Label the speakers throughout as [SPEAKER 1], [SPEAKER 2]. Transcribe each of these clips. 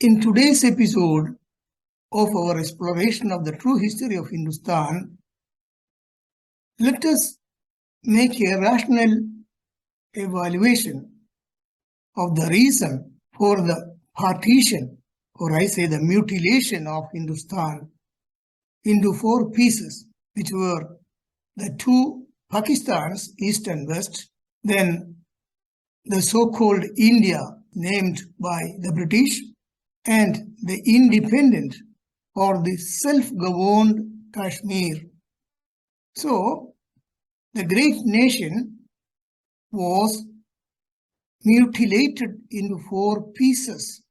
[SPEAKER 1] In today's episode of our exploration of the true history of Hindustan, let us make a rational evaluation of the reason for the partition, or I say the mutilation of Hindustan into four pieces, which were the two Pakistans, East and West, then the so-called India, named by the British, and the independent or the self-governed Kashmir. So, the great nation was mutilated into four pieces.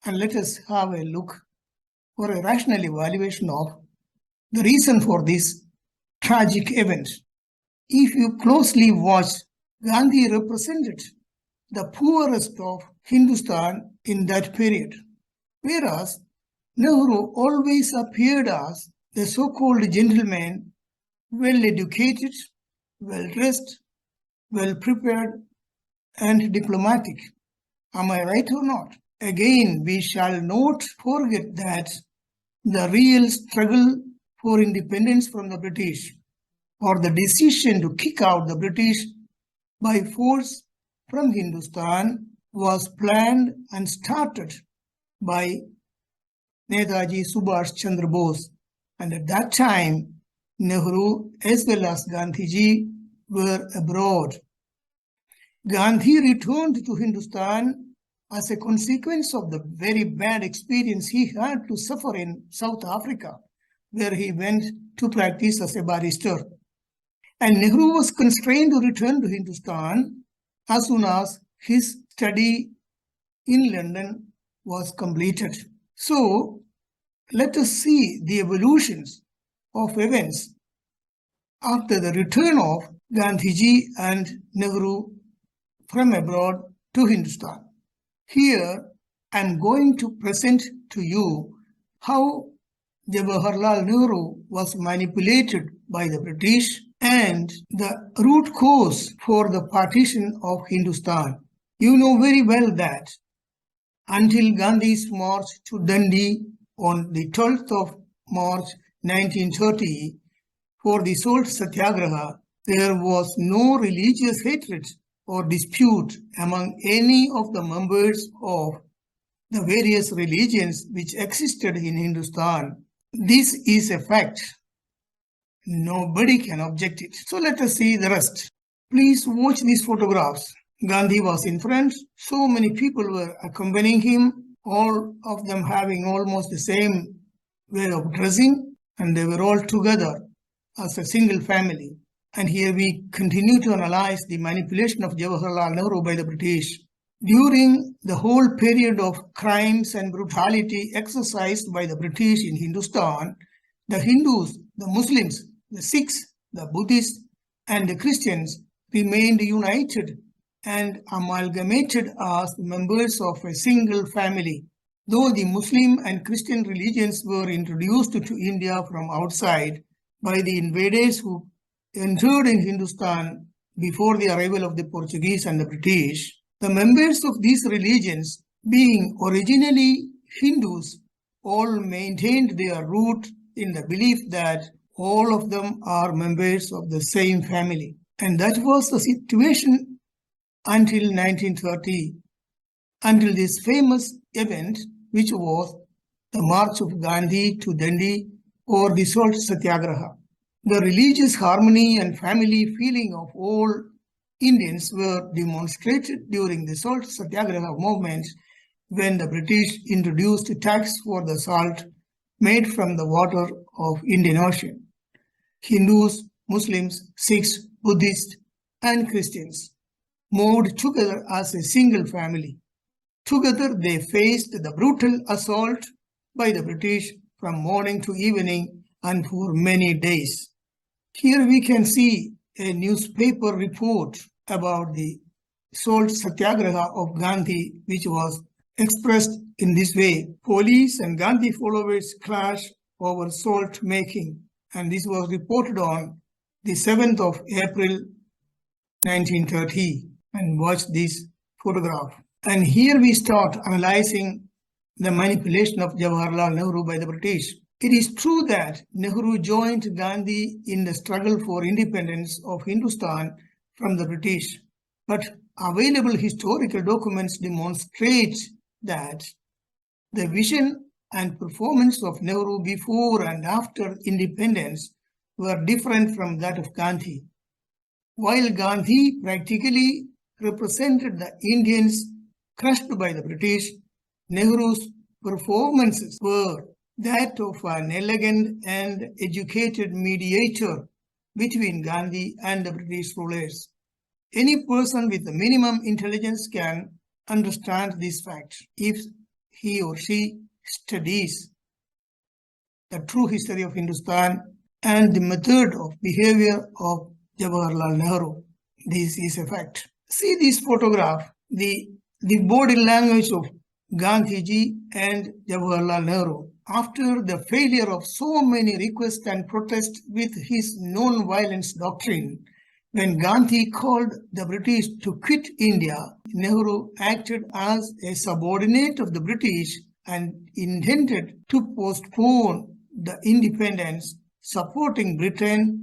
[SPEAKER 1] And let us have a look for a rational evaluation of the reason for this tragic event. If you closely watch, Gandhi represented the poorest of Hindustan in that period, whereas Nehru always appeared as the so-called gentleman, well-educated, well-dressed, well-prepared, and diplomatic. Am I right or not? Again, we shall not forget that the real struggle for independence from the British, or the decision to kick out the British by force from Hindustan, was planned and started by Netaji Subhash Chandra Bose. And at that time, Nehru as well as Gandhiji were abroad. Gandhi returned to Hindustan as a consequence of the very bad experience he had to suffer in South Africa, where he went to practice as a barrister. And Nehru was constrained to return to Hindustan as soon as his study in London was completed. So, let us see the evolutions of events after the return of Gandhiji and Nehru from abroad to Hindustan. Here, I am going to present to you how Jawaharlal Nehru was manipulated by the British and the root cause for the partition of Hindustan. You know very well that until Gandhi's march to Dundee on the 12th of March 1930 for the salt satyagraha, there was no religious hatred or dispute among any of the members of the various religions which existed in Hindustan. This is a fact. Nobody can object it. So let us see the rest. Please watch these photographs. Gandhi was in front. So many people were accompanying him, all of them having almost the same way of dressing, and they were all together as a single family. And here we continue to analyze the manipulation of Jawaharlal Nehru by the British. During the whole period of crimes and brutality exercised by the British in Hindustan, the Hindus, the Muslims, the Sikhs, the Buddhists, and the Christians remained united and amalgamated as members of a single family. Though the Muslim and Christian religions were introduced to India from outside by the invaders who entered in Hindustan before the arrival of the Portuguese and the British, the members of these religions, being originally Hindus, all maintained their root in the belief that all of them are members of the same family. And that was the situation until 1930, until this famous event, which was the march of Gandhi to Dundee or the salt satyagraha. The religious harmony and family feeling of all Indians were demonstrated during the salt satyagraha movement when the British introduced a tax for the salt made from the water of Indian Ocean. Hindus, Muslims, Sikhs, Buddhists, and Christians moved together as a single family. Together they faced the brutal assault by the British from morning to evening and for many days. Here we can see a newspaper report about the salt satyagraha of Gandhi, which was expressed in this way: police and Gandhi followers clash over salt making. And this was reported on the 7th of April 1930. And watch this photograph. And here we start analyzing the manipulation of Jawaharlal Nehru by the British. It is true that Nehru joined Gandhi in the struggle for independence of Hindustan from the British, but available historical documents demonstrate that the vision and performance of Nehru before and after independence were different from that of Gandhi. While Gandhi practically represented the Indians crushed by the British, Nehru's performances were that of an elegant and educated mediator between Gandhi and the British rulers. Any person with the minimum intelligence can understand this fact if he or she studies the true history of Hindustan and the method of behavior of Jawaharlal Nehru. This is a fact. See this photograph, the body language of Gandhiji and Jawaharlal Nehru. After the failure of so many requests and protests with his non-violence doctrine, when Gandhi called the British to quit India, Nehru acted as a subordinate of the British and intended to postpone the independence, supporting Britain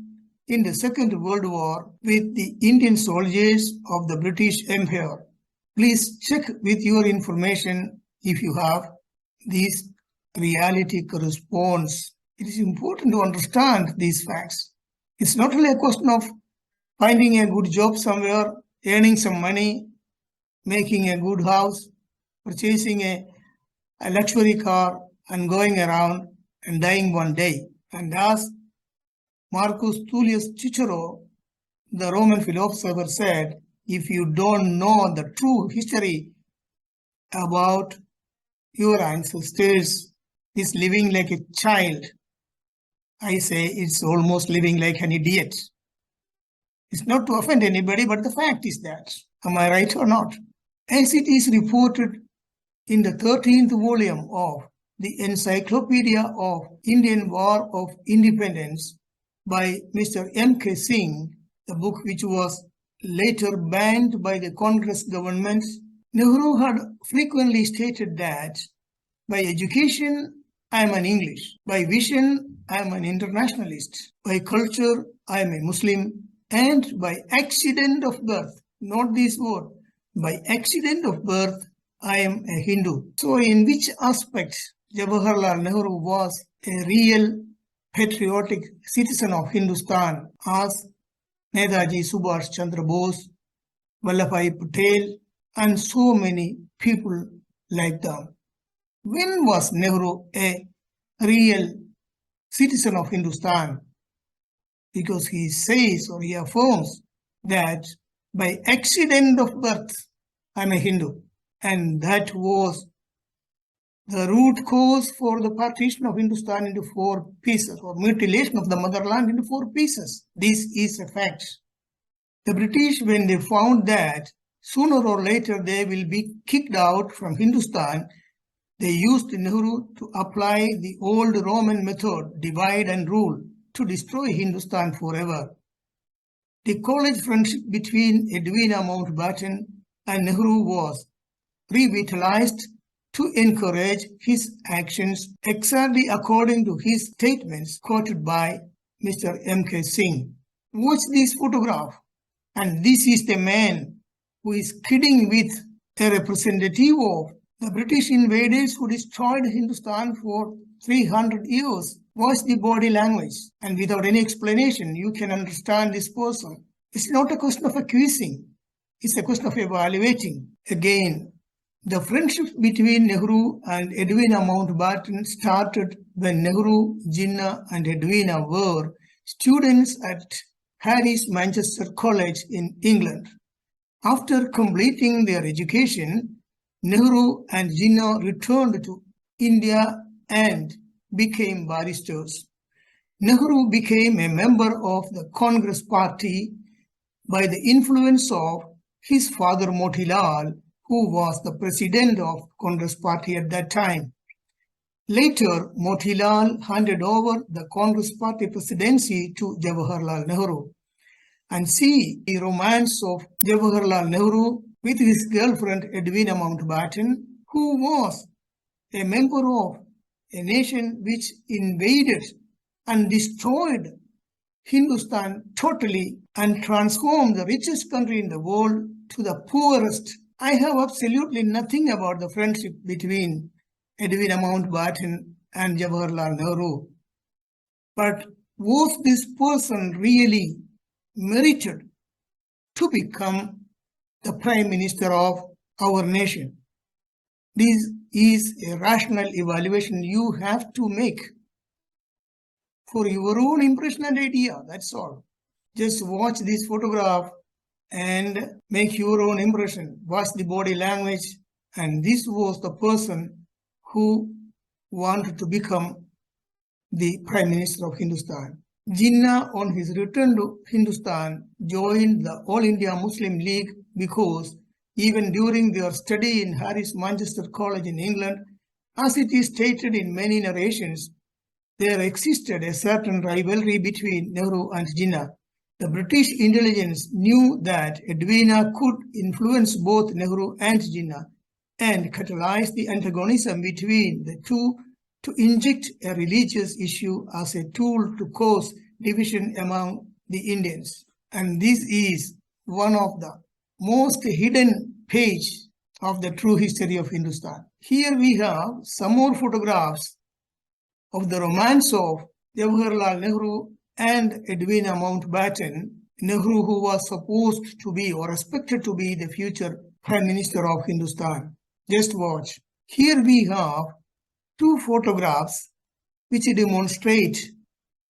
[SPEAKER 1] in the Second World War with the Indian soldiers of the British Empire. Please check with your information if you have. This reality corresponds. It is important to understand these facts. It's not only a question of finding a good job somewhere, earning some money, making a good house, purchasing a luxury car, and going around and dying one day. And as Marcus Tullius Cicero, the Roman philosopher, said, if you don't know the true history about your ancestors, it's living like a child. I say it's almost living like an idiot. It's not to offend anybody, but the fact is that. Am I right or not? As it is reported in the 13th volume of the Encyclopedia of Indian War of Independence by Mr. M.K. Singh, the book which was later banned by the Congress government, Nehru had frequently stated that by education, I am an English. By vision, I am an internationalist. By culture, I am a Muslim. And by accident of birth, not this word, by accident of birth, I am a Hindu. So in which aspect Jawaharlal Nehru was a real patriotic citizen of Hindustan, as Netaji Subhash Chandra Bose, Vallabhbhai Patel, and so many people like them. When was Nehru a real citizen of Hindustan? Because he says or he affirms that by accident of birth, I'm a Hindu. And that was the root cause for the partition of Hindustan into 4 pieces, or mutilation of the motherland into 4 pieces. This is a fact. The British, when they found that sooner or later they will be kicked out from Hindustan, they used Nehru to apply the old Roman method, divide and rule, to destroy Hindustan forever. The college friendship between Edwina Mountbatten and Nehru was revitalized to encourage his actions exactly according to his statements quoted by Mr. M.K. Singh. Watch this photograph, and this is the man who is kidding with a representative of the British invaders who destroyed Hindustan for 300 years. Watch the body language, and without any explanation, you can understand this person. It's not a question of accusing, it's a question of evaluating. Again, the friendship between Nehru and Edwina Mountbatten started when Nehru, Jinnah, and Edwina were students at Harris Manchester College in England. After completing their education, Nehru and Jinnah returned to India and became barristers. Nehru became a member of the Congress party by the influence of his father Motilal, who was the president of Congress party at that time. Later, Motilal handed over the Congress party presidency to Jawaharlal Nehru. And see the romance of Jawaharlal Nehru with his girlfriend Edwina Mountbatten, who was a member of a nation which invaded and destroyed Hindustan totally and transformed the richest country in the world to the poorest. I have absolutely nothing about the friendship between Edwin Mountbatten and Jawaharlal Nehru. But was this person really merited to become the Prime Minister of our nation? This is a rational evaluation you have to make for your own impression and idea. That's all. Just watch this photograph and make your own impression. Watch the body language. And this was the person who wanted to become the Prime Minister of Hindustan. Jinnah, on his return to Hindustan, joined the All India Muslim League because even during their study in Harris Manchester College in England, as it is stated in many narrations, there existed a certain rivalry between Nehru and Jinnah. The British intelligence knew that Edwina could influence both Nehru and Jinnah and catalyze the antagonism between the two to inject a religious issue as a tool to cause division among the Indians. And this is one of the most hidden pages of the true history of Hindustan. Here we have some more photographs of the romance of Jawaharlal Nehru and Edwina Mountbatten. Nehru, who was supposed to be or expected to be the future Prime Minister of Hindustan. Just watch. Here we have two photographs which demonstrate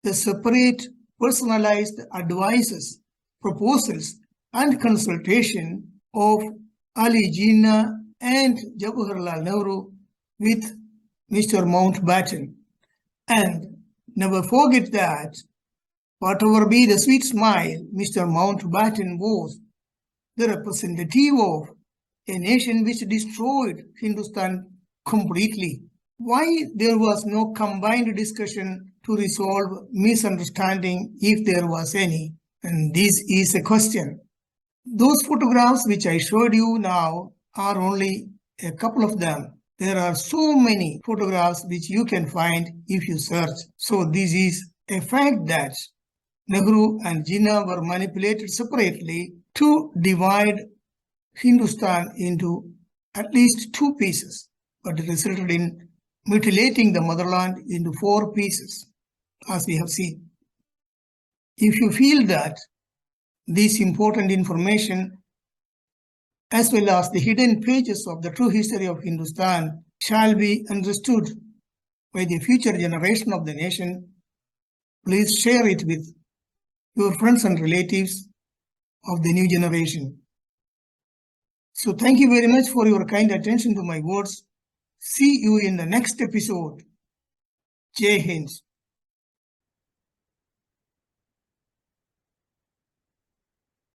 [SPEAKER 1] the separate personalized advices, proposals, and consultation of Ali Jinnah and Jawaharlal Nehru with Mr. Mountbatten. And never forget that whatever be the sweet smile, Mr. Mountbatten was the representative of a nation which destroyed Hindustan completely. Why there was no combined discussion to resolve misunderstanding if there was any? And this is a question. Those photographs which I showed you now are only a couple of them. There are so many photographs which you can find if you search. So this is a fact that Nehru and Jinnah were manipulated separately to divide Hindustan into at least two pieces, but it resulted in mutilating the motherland into 4 pieces, as we have seen. If you feel that this important information, as well as the hidden pages of the true history of Hindustan, shall be understood by the future generation of the nation, please share it with your friends and relatives of the new generation. So thank you very much for your kind attention to my words. See you in the next episode. Jai Hind.